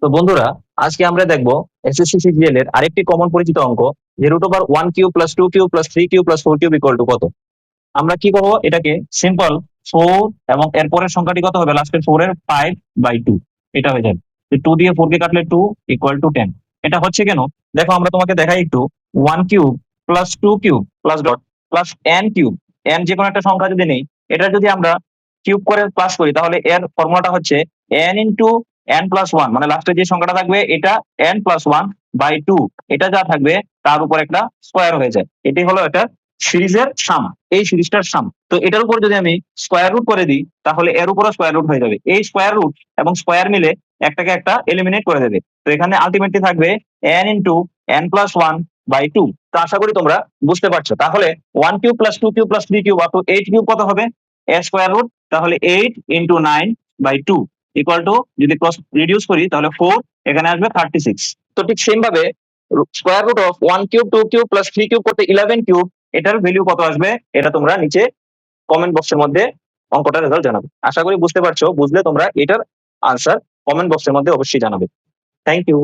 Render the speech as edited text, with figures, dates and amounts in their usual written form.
তো বন্ধুরা, আজকে আমরা দেখবো এসএসসি সিজিএল এর আরেকটি কমন পরিচিত অঙ্ক, যে root over 1³ plus 2³ plus 3³ plus 4³ equal to কত। আমরা কি করবো, এটাকে সিম্পল 4 এবং এরপরের সংখ্যাটি কত হবে, লাস্টের 4 এর 5/2 এটা হয়ে যাবে। 2 দিয়ে 4 কে কাটলে 2 ইকুয়াল টু 10। এটা হচ্ছে কেন, দেখো আমরা তোমাকে দেখাই একটু। 1³ plus 2³ plus dot plus n³ n যে কোনো একটা সংখ্যা যদি নেই, এটা যদি আমরা কিউব করে প্লাস করি, তাহলে এর ফর্মুলাটা হচ্ছে n ইন্টু n প্লাস 1, মানে লাস্টে যে সংখ্যাটা থাকবে এটা n প্লাস 1/2, এটা যা থাকবে তার উপর একটা স্কোয়ার হয়ে যায়। এটি হলো এটা সিরিজের সাম, এই সিরিজটার সাম। তো এটার উপর যদি আমি স্কোয়ার রুট করে দিই, তাহলে এর উপরও স্কোয়ার রুট হয়ে যাবে। এই স্কোয়ার রুট এবং স্কোয়ার মিলে একটাকে একটা এলিমিনেট করে দেবে। তো এখানে আলটিমেটলি থাকবে n ইন্টু n প্লাস 1/2। তো আশা করি তোমরা বুঝতে পারছো। তাহলে 1³ প্লাস 2³ প্লাস 3³ আপ টু 8³ কত হবে, এর স্কোয়ার রুট, তাহলে 8 ইন্টু 9/2 ইকুয়াল টু, যদি ক্রস রিডিউস করি তাহলে 4, এখানে আসবে 36। তো ঠিক সেম ভাবে স্কোয়ার রুট অফ 1³ 2³ প্লাস 3³ করতে 11³ এটার ভ্যালু কত আসবে, এটা তোমরা নিচে কমেন্ট বক্সের মধ্যে অঙ্কটার রেজাল্ট জানাবে। আশা করি বুঝতে পারছো। বুঝলে তোমরা এটার আনসার কমেন্ট বক্সের মধ্যে অবশ্যই জানাবে। Thank you.